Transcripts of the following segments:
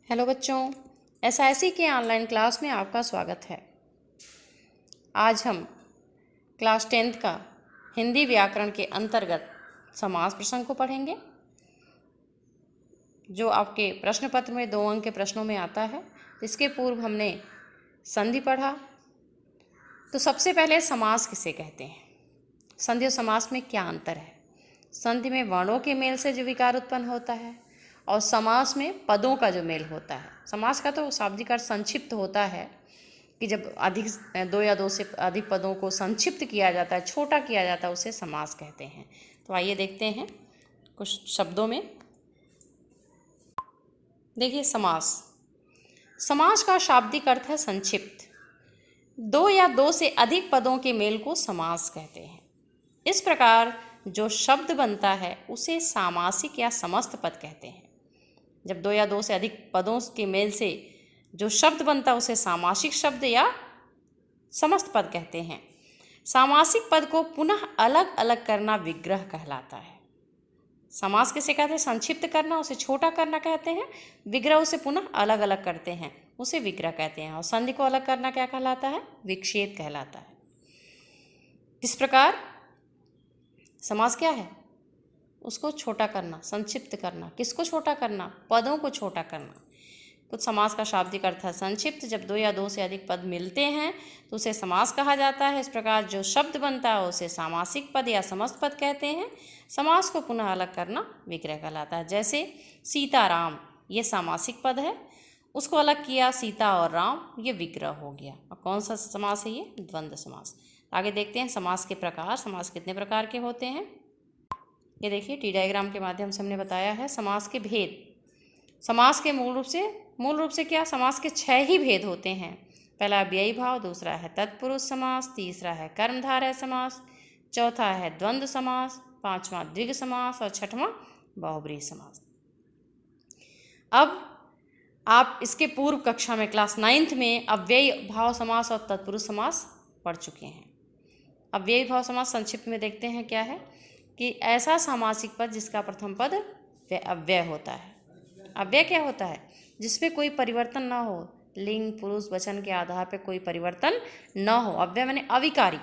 Hello बच्चों, SIC के online class में आपका स्वागत है। आज हम क्लास 10th का हिंदी व्याकरण के अंतर्गत समास प्रसंग को पढ़ेंगे, जो आपके प्रश्न पत्र में 2 अंक के प्रश्नों में आता है। इसके पूर्व हमने संधि पढ़ा। तो सबसे पहले समास किसे कहते हैं, संधि और समास में क्या अंतर है। संधि में वर्णों के मेल से जो विकार उत्पन्न होता है और समास में पदों का जो मेल होता है। समास का तो शाब्दिक अर्थ संक्षिप्त होता है कि जब अधिक 2 या 2 से अधिक पदों को संक्षिप्त किया जाता है, छोटा किया जाता है, उसे समास कहते हैं। तो आइए देखते हैं कुछ शब्दों में। देखिए, समास समास का शाब्दिक अर्थ है संक्षिप्त। 2 या 2 से अधिक पदों के मेल को समास कहते हैं। इस प्रकार जो शब्द बनता है उसे सामासिक या समस्त पद कहते हैं। जब 2 या 2 से अधिक पदों के मेल से जो शब्द बनता है उसे सामासिक शब्द या समस्त पद कहते हैं। सामासिक पद को पुनः अलग अलग करना विग्रह कहलाता है। समास किसे कहते हैं, संक्षिप्त करना, उसे छोटा करना कहते हैं। विग्रह उसे पुनः अलग अलग करते हैं, उसे विग्रह कहते हैं। और संधि को अलग करना क्या कहलाता है, विच्छेद कहलाता है। इस प्रकार समास क्या है, उसको छोटा करना, संक्षिप्त करना। किसको छोटा करना, पदों को छोटा करना। कुछ समास का शाब्दिक अर्थ है संक्षिप्त। जब 2 या 2 से अधिक पद मिलते हैं तो उसे समास कहा जाता है। इस प्रकार जो शब्द बनता है उसे सामासिक पद या समस्त पद कहते हैं। समास को पुनः अलग करना विग्रह कहलाता है। जैसे सीताराम, ये सामासिक पद है, उसको अलग किया सीता और राम, ये विग्रह हो गया। और कौन सा समास है ये, द्वंद्व समास। आगे देखते हैं समास के प्रकार। समास कितने प्रकार के होते हैं, ये देखिए टी डायग्राम के माध्यम से हमने बताया है। समास के भेद, समास के मूल रूप से क्या, समास के 6 ही भेद होते हैं। पहला अव्ययी भाव, दूसरा है तत्पुरुष समास, तीसरा है कर्मधारय समास, चौथा है द्वंद्व समास, पांचवा द्विग समास और छठवां बहुब्रीहि समास। अब आप इसके पूर्व कक्षा में क्लास 9th में अव्ययी भाव समास और तत्पुरुष समास पढ़ चुके हैं। अव्ययी भाव समास संक्षिप्त में देखते हैं क्या है, कि ऐसा सामासिक पद जिसका प्रथम पद अव्यय होता है। अव्यय क्या होता है, जिसमें कोई परिवर्तन न हो, लिंग पुरुष वचन के आधार पर कोई परिवर्तन न हो। अव्यय माने अविकारी,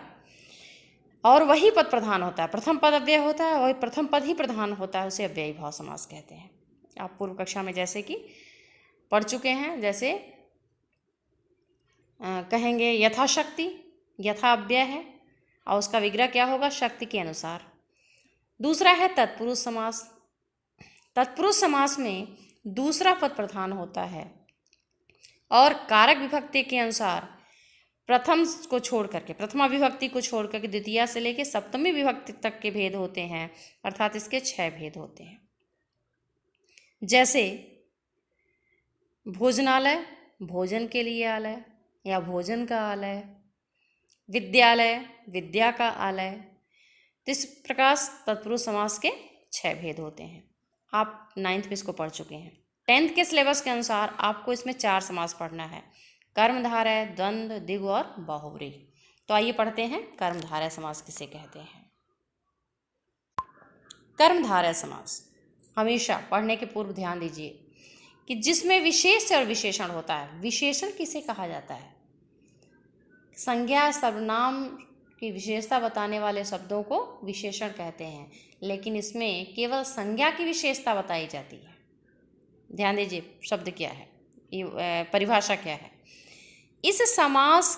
और वही पद प्रधान होता है। प्रथम पद अव्यय होता है, वही प्रथम पद ही प्रधान होता है, उसे अव्ययी भाव समास कहते हैं। आप पूर्व कक्षा में जैसे कि पढ़ चुके हैं। जैसे कहेंगे यथाशक्ति, यथा अव्यय है और उसका विग्रह क्या होगा, शक्ति के अनुसार। दूसरा है तत्पुरुष समास। तत्पुरुष समास में दूसरा पद प्रधान होता है और कारक विभक्ति के अनुसार प्रथम को छोड़ करके, प्रथमा विभक्ति को छोड़ करके द्वितीया से लेकर सप्तमी विभक्ति तक के भेद होते हैं, अर्थात इसके 6 भेद होते हैं। जैसे भोजनालय, भोजन के लिए आलय या भोजन का आलय। विद्यालय, विद्या का आलय। इस प्रकार तत्पुरुष समास के 6 भेद होते हैं। आप 9th में इसको पढ़ चुके हैं। 10th के सिलेबस के अनुसार आपको इसमें 4 समास पढ़ना है, कर्मधारय, द्वंद्व, द्विग और बहुब्रीहि। तो आइए पढ़ते हैं कर्मधारय समास किसे कहते हैं। कर्मधारय समास हमेशा पढ़ने के पूर्व ध्यान दीजिए कि जिसमें विशेष और विशेषण होता है। विशेषण किसे कहा जाता है, संज्ञा सर्वनाम की विशेषता बताने वाले शब्दों को विशेषण कहते हैं, लेकिन इसमें केवल संज्ञा की विशेषता बताई जाती है। ध्यान दीजिए, शब्द क्या है, परिभाषा क्या है। इस समास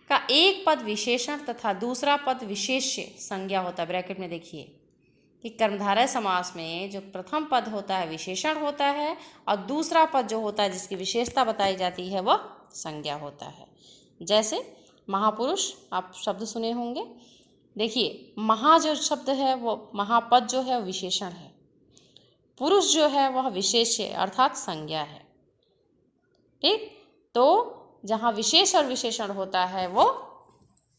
का एक पद विशेषण तथा दूसरा पद विशेष्य संज्ञा होता है। ब्रैकेट में देखिए कि कर्मधारय समास में जो प्रथम पद होता है विशेषण होता है और दूसरा पद जो होता है जिसकी विशेषता बताई जाती है वह संज्ञा होता है। जैसे महापुरुष, आप शब्द सुने होंगे। देखिए, महा जो शब्द है वो, महापद जो है वो विशेषण है, पुरुष जो है वह विशेष्य अर्थात संज्ञा है। ठीक, तो जहाँ विशेष और विशेषण होता है वो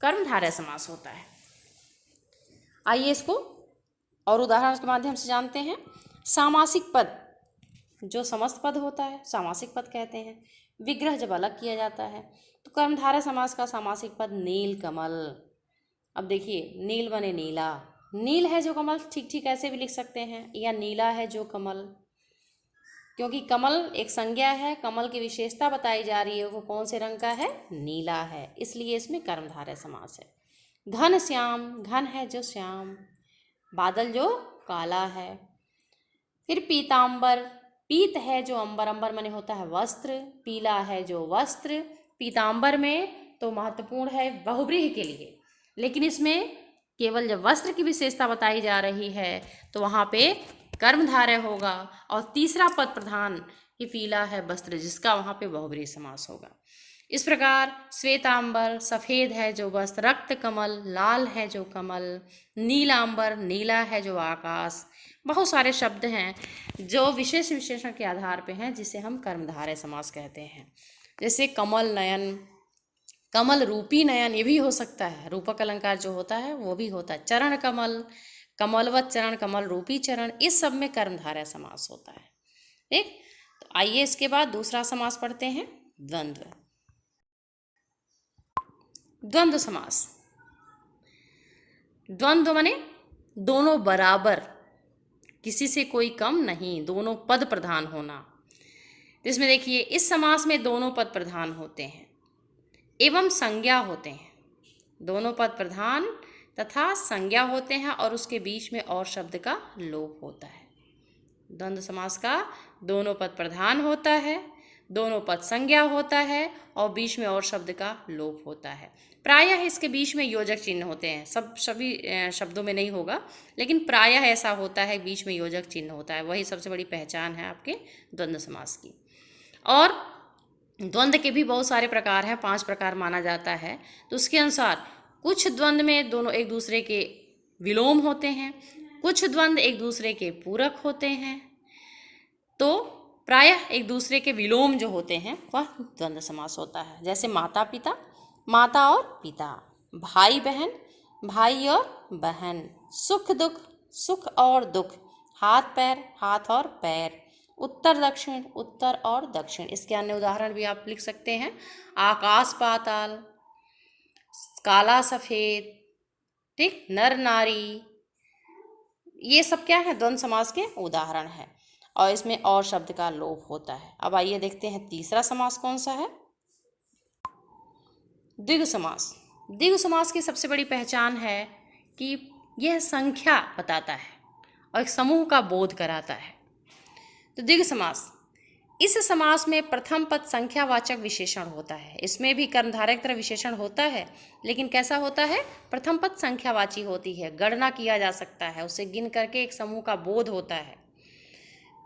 कर्मधारय समास होता है। आइए इसको और उदाहरण के माध्यम से जानते हैं। सामासिक पद, जो समस्त पद होता है सामासिक पद कहते हैं। विग्रह जब अलग किया जाता है तो कर्मधारय समास का सामासिक पद नील कमल। अब देखिए, नील बने नीला, नील है जो कमल, ठीक ठीक ऐसे भी लिख सकते हैं, या नीला है जो कमल। क्योंकि कमल एक संज्ञा है, कमल की विशेषता बताई जा रही है, वो कौन से रंग का है? नीला है, इसलिए इसमें कर्मधारय समास है। घन श्याम, घन है जो श्याम, बादल जो काला है। फिर पीतांबर, पीत है जो अंबर, अंबर माने होता है वस्त्र, पीला है जो वस्त्र। पीतांबर में तो महत्वपूर्ण है बहुव्रीहि के लिए, लेकिन इसमें केवल जब वस्त्र की विशेषता बताई जा रही है तो वहाँ पे कर्मधारय होगा, और तीसरा पद प्रधान कि पीला है वस्त्र, जिसका वहाँ पे बहुव्रीहि समास होगा। इस प्रकार श्वेतांबर, सफ़ेद है जो वस्त्र, रक्त कमल, लाल है जो कमल, नीलांबर, नीला है जो आकाश। बहुत सारे शब्द हैं जो विशेष विशेषण के आधार पे हैं, जिसे हम कर्मधारय समास कहते हैं। जैसे कमल नयन, कमल रूपी नयन, ये भी हो सकता है, रूपक अलंकार जो होता है वो भी होता है। चरण कमल, कमलवत चरण, कमल रूपी चरण, इस सब में कर्मधारय समास होता है। ठीक, तो आइए इसके बाद दूसरा समास पढ़ते हैं, द्वंद्व। द्वंद्व समास, द्वंद्व माने दोनों बराबर, किसी से कोई कम नहीं, दोनों पद प्रधान होना। इसमें देखिए, इस समास में दोनों पद प्रधान होते हैं एवं संज्ञा होते हैं। दोनों पद प्रधान तथा संज्ञा होते हैं, और उसके बीच में और शब्द का लोप होता है। द्वंद्व समास का दोनों पद प्रधान होता है, दोनों पद संज्ञा होता है, और बीच में और शब्द का लोप होता है। प्रायः इसके बीच में योजक चिन्ह होते हैं, सभी शब्दों में नहीं होगा, लेकिन प्रायः ऐसा होता है, बीच में योजक चिन्ह होता है। वही सबसे बड़ी पहचान है आपके द्वंद्व समास की। और द्वंद्व के भी बहुत सारे प्रकार हैं, 5 प्रकार माना जाता है। तो उसके अनुसार कुछ द्वंद्व में दोनों एक दूसरे के विलोम होते हैं, कुछ द्वंद्व एक दूसरे के पूरक होते हैं। तो प्रायः एक दूसरे के विलोम जो होते हैं वह द्वंद्व समास होता है। जैसे माता पिता, माता और पिता, भाई बहन, भाई और बहन, सुख दुख, सुख और दुख, हाथ पैर, हाथ और पैर, उत्तर दक्षिण, उत्तर और दक्षिण। इसके अन्य उदाहरण भी आप लिख सकते हैं, आकाश पाताल, काला सफ़ेद, ठीक, नर नारी, ये सब क्या है? द्वंद्व समास के उदाहरण है, और इसमें और शब्द का लोप होता है। अब आइए देखते हैं तीसरा समास कौन सा है, द्विगु समास। द्विगु समास की सबसे बड़ी पहचान है कि यह संख्या बताता है और एक समूह का बोध कराता है। तो द्विगु समास, इस समास में प्रथम पद संख्यावाचक विशेषण होता है। इसमें भी कर्मधारय की तरह विशेषण होता है, लेकिन कैसा होता है? प्रथम पद संख्यावाची होती है, गणना किया जा सकता है, उसे गिन करके एक समूह का बोध होता है।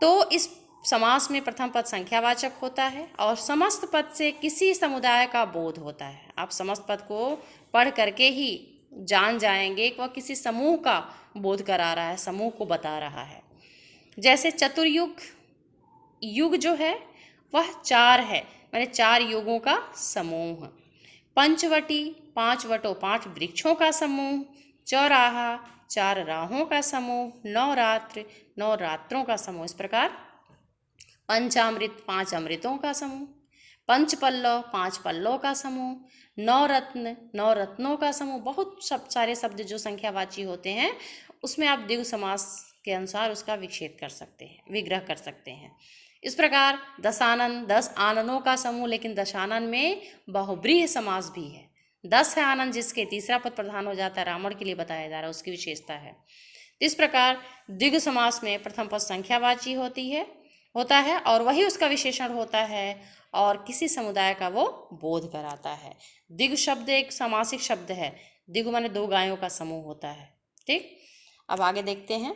तो इस समास में प्रथम पद संख्यावाचक होता है, और समस्त पद से किसी समुदाय का बोध होता है। आप समस्त पद को पढ़ करके ही जान जाएंगे कि वह किसी समूह का बोध करा रहा है, समूह को बता रहा है। जैसे चतुर्युग, युग जो है वह 4 है, माने 4 युगों का समूह। पंचवटी, 5 वटों 5 वृक्षों का समूह। चौराहा, 4 राहों का समूह। नवरात्र, 9 रात्रों का समूह। इस प्रकार पंचामृत, 5 अमृतों का समूह। पंचपल्लव, 5 पल्लवों का समूह। नवरत्न, 9 रत्नों का समूह। बहुत सारे शब्द जो संख्यावाची होते हैं, उसमें आप द्विगु समास के अनुसार उसका विच्छेद कर सकते हैं, विग्रह कर सकते हैं। इस प्रकार दशानन, 10 आननों का समूह, लेकिन दशानन में बहुव्रीहि समास भी है। 10 है आनन, जिसके तीसरा पद प्रधान हो जाता है, रावण के लिए बताया जा रहा है, उसकी विशेषता है। इस प्रकार द्विगु समास में प्रथम पद संख्यावाची होता है, और वही उसका विशेषण होता है, और किसी समुदाय का वो बोध कराता है। द्विगु शब्द एक सामासिक शब्द है, द्विगु माने 2 गायों का समूह होता है। ठीक, अब आगे देखते हैं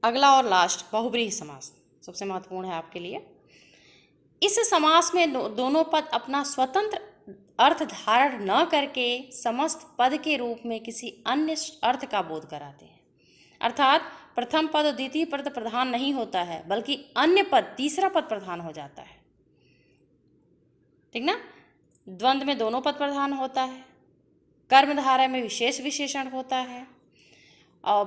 अगला और लास्ट बहुव्रीहि समास, सबसे महत्वपूर्ण है आपके लिए। इस समास में दोनों पद अपना स्वतंत्र अर्थ धारण न करके समस्त पद के रूप में किसी अन्य अर्थ का बोध कराते हैं। अर्थात प्रथम पद और द्वितीय पद प्रधान नहीं होता है, बल्कि अन्य पद, तीसरा पद प्रधान हो जाता है। ठीक ना? द्वंद्व में दोनों पद प्रधान होता है, कर्मधारय में विशेष विशेषण होता है, और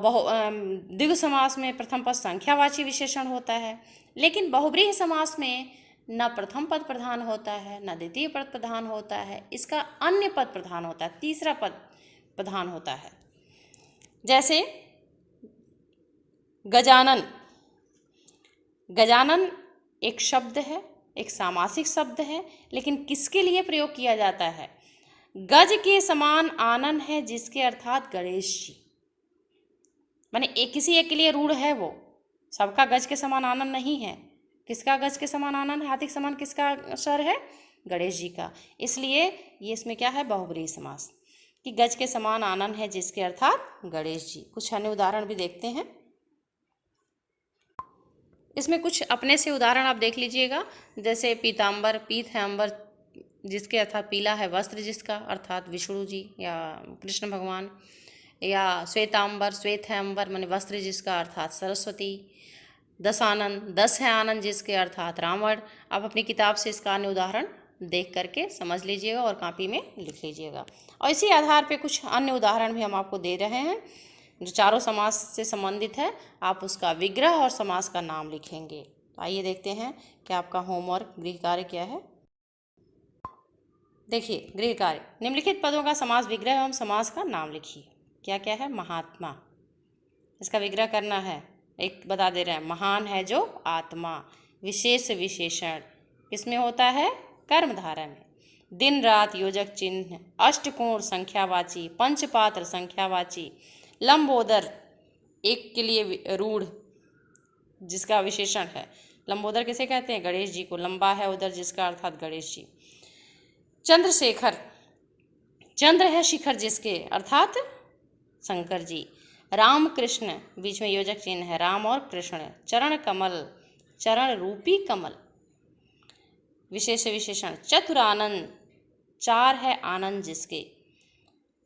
द्विगु समास में प्रथम पद संख्यावाची विशेषण होता है। लेकिन बहुव्रीहि समास में न प्रथम पद प्रधान होता है, न द्वितीय पद प्रधान होता है, इसका अन्य पद प्रधान होता है, तीसरा पद प्रधान होता है। जैसे गजानन। गजानन एक शब्द है, एक सामासिक शब्द है, लेकिन किसके लिए प्रयोग किया जाता है? गज के समान आनन है जिसके, अर्थात गणेश जी। माने एक किसी एक के लिए रूढ़ है वो, सबका गज के समान आनन नहीं है। किसका गज के समान आनन है, हाथी के समान किसका सर है? गणेश जी का। इसलिए ये इसमें क्या है? बहुब्रीहि समास, कि गज के समान आनन है जिसके, अर्थात गणेश जी। कुछ अन्य उदाहरण भी देखते हैं। इसमें कुछ अपने से उदाहरण आप देख लीजिएगा, जैसे पीताम्बर, पीत है अंबर जिसके, अर्थात पीला है वस्त्र जिसका, अर्थात विष्णु जी या कृष्ण भगवान। या श्वेतांबर, श्वेत है अंबर माने वस्त्र जिसका, अर्थात सरस्वती। दशानन, दस है आनंद जिसके, अर्थात रावण। आप अपनी किताब से इसका अन्य उदाहरण देख करके समझ लीजिएगा और कॉपी में लिख लीजिएगा। और इसी आधार पे कुछ अन्य उदाहरण भी हम आपको दे रहे हैं जो चारों समास से संबंधित है। आप उसका विग्रह और समास का नाम लिखेंगे। तो आइए देखते हैं कि आपका होमवर्क गृह कार्य क्या है। देखिए गृह कार्य, निम्नलिखित पदों का समास विग्रह एवं समास का नाम लिखिए। क्या क्या है? महात्मा, इसका विग्रह करना है। एक बता दे रहे हैं, महान है जो आत्मा। विशेष विशेषण किसमें होता है? कर्मधारय में। दिन रात योजक चिन्ह, अष्टकोण संख्यावाची, पंचपात्र संख्यावाची, लंबोदर एक के लिए रूढ़ जिसका विशेषण है। लंबोदर किसे कहते हैं? गणेश जी को। लंबा है उधर जिसका, अर्थात गणेश जी। चंद्रशेखर, चंद्र है शिखर जिसके, अर्थात शंकर जी। राम कृष्ण बीच में योजक चिन्ह है, राम और कृष्ण। चरण कमल, चरण रूपी कमल। विशेष विशेषण चतुरानंद, चार है आनंद जिसके,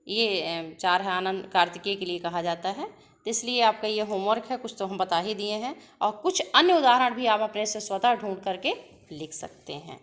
ये चार है आनंद कार्तिकेय के लिए कहा जाता है। तो इसलिए आपका ये होमवर्क है, कुछ तो हम बता ही दिए हैं और कुछ अन्य उदाहरण भी आप अपने से स्वतः ढूंढ करके लिख सकते हैं।